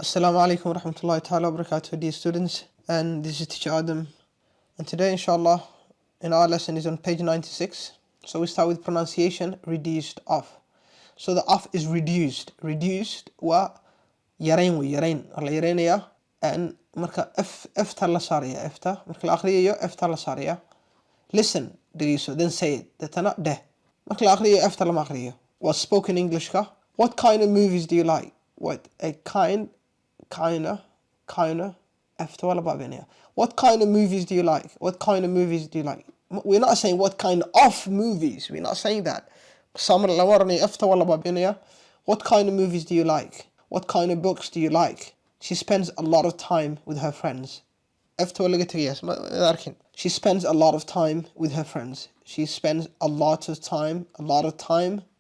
Assalamu alaikum wa rahmatullahi ta'ala wa barakatuh, dear students, and this is teacher Adam, and today inshallah in our lesson is on page 96. So we start with pronunciation reduced of. So the of is reduced wa yarayn alla yaraynaya, and marka f ta la saaraya, f ta marka la akhriyayo f ta la saaraya. Listen, dhegeyso, then say it, detana deh. Marka la akhriyayo f ta lama akhriyo. Was spoken English ka? What kind of movies do you like? What a kinda after wala baabiinaya. What kind of movies do you like? What kind of movies do you like? We're not saying what kind of movies. We're not saying that. Samar lama oranayo after wala baabiinaya. What kind of movies do you like? What kind of books do you like? She spends a lot of time with her friends. After wala gatagayas ma arkin. She spends a lot of time with her friends. She spends a lot of time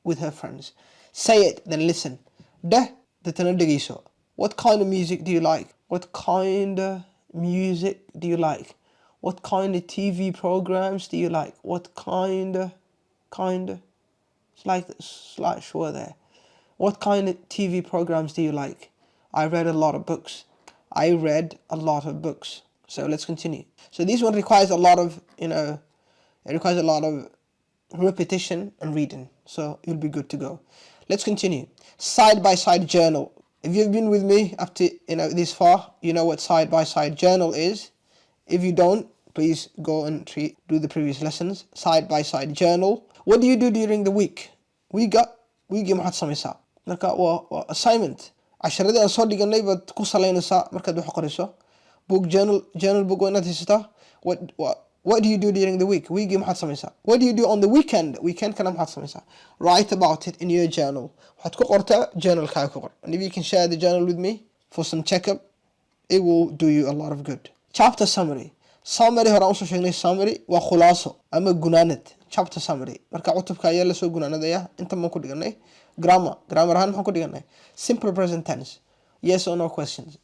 with her friends. Say it, then listen. Deh, detana dhegeyso. What kind of music do you like? What kind of music do you like? What kind of TV programs do you like? What kind of, it's like a slight short there. What kind of TV programs do you like? I read a lot of books. So let's continue. So this one requires a lot of, it requires a lot of repetition and reading. So you'll be good to go. Let's continue. Side-by-side journal. If you've been with me up to this far, you know what side-by-side journal is. If you don't, please go and do the previous lessons. Side-by-side journal. What do you do during the week? Week maxaad samaysaa? Marka waa assignment. Casharadii aan soo dhiganay baad ku salaynaysaa markaad wax qoriso. Book journal book waa inaad haysataa. What do you do during the week? Weekii maxaad samaysaa? What do you do on the weekend? Weekend-kana maxaad samaysaa? Write about it in your journal. Waxaad ku qortaa journal-kaaga ku qor. And if you can share the journal with me for some checkup, it will do you a lot of good. Chapter summary. Summary horaan usoo sheegnay summary waa khulaaso ama gunaanad. Chapter summary. Marka cutubka ayaa la soo gunaanadaya. Inta ma ku dhiganay. Grammar ahaan maxaan ku dhiganay. Simple present tense. Yes or no questions.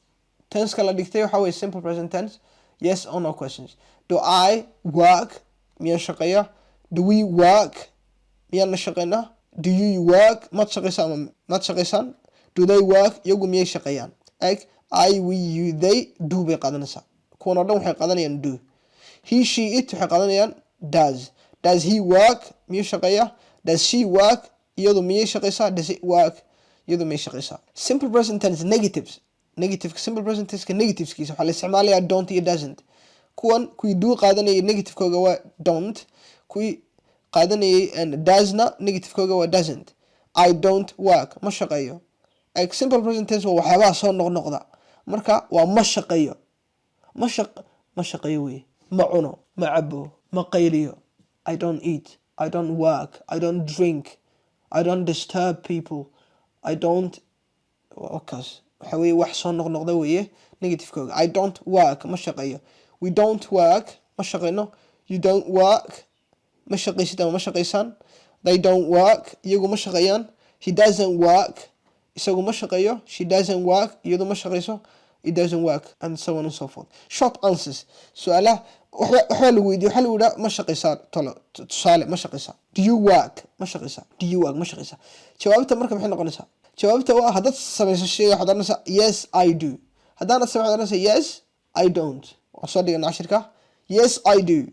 Tense-ka la dhigtay waxa weeye simple present tense. Yes or no questions. Do I work? Miyaan shaqeeya? Do we work? Miyaan na shaqeynaa? Do you work? Maad shaqeysaan? Do they work? Iyagu miyay shaqeeyaan? I, we, you, they, do bay qaadanaysaa. Kuwan oo dhan waxay qaadanayaan do. He, she, it waxay qaadanayaan does. Does he work? Miyuu shaqeeya? Does she work? Iyadu miyay shaqeysaa? Does it work? Iyadu miyay shaqeysaa? Simple present tense negatives. Simple present tense negativeskiisa waxaa la isticmaalayaa don't iyo doesn't. Kuwii do qaadanayay negative-kooga waa don't. Kuwii qaadanayay doesna negative-kooga waa doesn't. I don't work. Ma shaqeeyo. Simple present tense waa waxyaabaha soo noqnoqda. Marka waa ma shaqeeyo. Ma shaqeeyo wey. Ma cuno. Ma cabo. Ma qayliyo. I don't eat. I don't work. I don't drink. I don't disturb people. I don't... Wakaas. waxa weeye wax soo noqnoqda weeye negative-kooga. I don't work. Ma shaqeeyo. We don't work. Ma shaqeyno. You don't work. Ma shaqeysid ama ma shaqeysaan. They don't work. Iyagu ma shaqeeyaan. He doesn't work. Isagu ma shaqeeyo. She doesn't work. Iyadu ma shaqeyso. It doesn't work. And so on and so forth. Short answers. Su'aalaha waxaa lagu weydiiyo waxaa lagu yidhaa ma shaqeysaa tusaale ma shaqeysaa. Do you work? Ma shaqeysaa. Do you work? Ma shaqeysaa. Jawaabta marka maxay noqonaysaa? Jawaabta waa haddaad samayso shay waxaad oranaysaa yes I do. Haddaanad samayn waxaad oranaysaa yes I don't. Waan soo dhigana cashirka. Yes I do.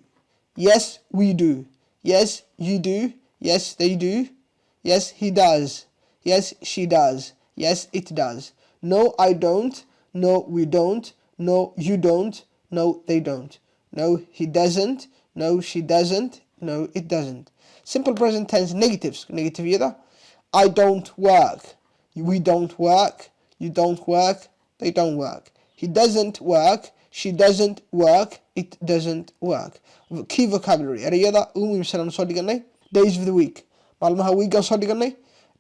Yes we do. Yes you do. Yes they do. Yes he does. Yes she does. Yes it does. No I don't. No we don't. No you don't. No they don't. No he doesn't. No she doesn't. No it doesn't. Simple present tense negatives. Negative I don't work. We don't work. You don't work. They don't work. He doesn't work. She doesn't work. It doesn't work. Key vocabulary. Ereyada ugu muhiimsan aan soo dhiganay. Days of the week. Maalmaha week aan soo dhiganay.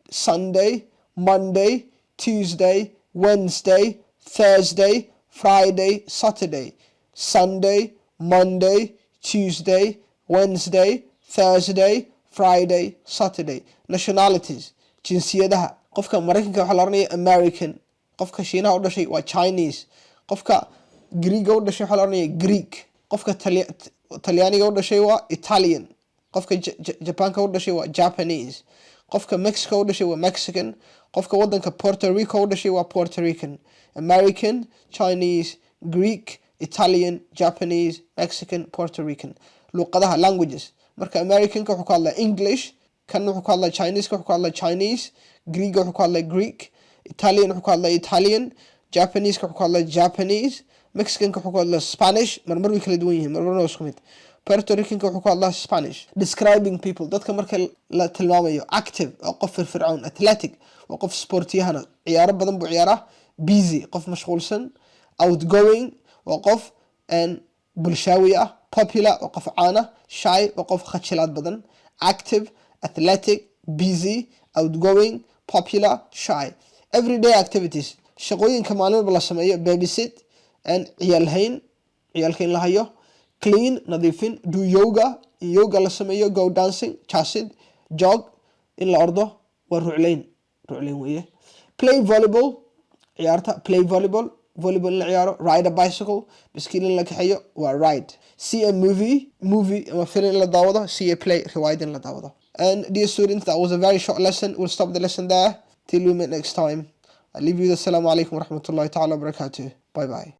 Sunday, Monday, Tuesday, Wednesday, Thursday, Friday, Saturday. Sunday, Monday, Tuesday, Wednesday, Thursday, Friday, Saturday. Nationalities. Jinsiyadaha. Qofka Mareykanka waxaa la oranaya American. Qofka Shiinaha u dhashay waa Chinese. Qofka Greek-ga u dhashay waxaa la oranaya Greek. Qofka Talyaaniga u dhashay waa Italian. Qofka Japanka u dhashay waa Japanese. qofka Mexico u dhashay waa Mexican, qofka wadanka Puerto Rico u dhashay waa Puerto Rican, American, Chinese, Greek, Italian, Japanese, Mexican, Puerto Rican. luqadaha languages, marka Americanka wuxuu ku hadlaa English, kan wuxuu ku hadlaa Chinese-ka wuxuu ku hadlaa Chinese, Greek wuxuu ku hadlaa Greek, Italian wuxuu ku hadlaa Italian, Japanese-ka wuxuu ku hadlaa Japanese, Mexican-ka wuxuu ku hadlaa Spanish, marmar way kala duwan yihiin, marmarna waa isku mid. Puerto Rican-ka wuxuu ku hadlaa Spanish. Describing people, dadka marka la tilmaamayo, active waa qof firfircoon, athletic waa qof sportiyahana, ciyaaro badan buu ciyaaraa, busy qof mashquulsan, outgoing waa qof bulshaawi ah, popular waa qof caan ah, shy waa qof khajilaad badan, active, athletic, busy, outgoing, popular, shy. Everyday activities, shaqooyinka maalin walba la sameeyo, babysit, ciyaalhayn, ciyaalka in la hayo, clean, nadiifin, do yoga, yoga la sameeyo, go dancing, chaasid, jog, in la ordo, waa ruclayn weeye. Play volleyball, ciyaarta, play volleyball, volleyball in la ciyaaro, ride a bicycle, biskiil in la kaxeeyo, waa ride. See a movie ama film in la daawado, see a play, riwaayad in la daawado. And dear students, that was a very short lesson. We'll stop the lesson there till we meet next time. I leave you with assalamu alaikum wa rahmatullahi ta'ala wa barakatuh. Bye bye.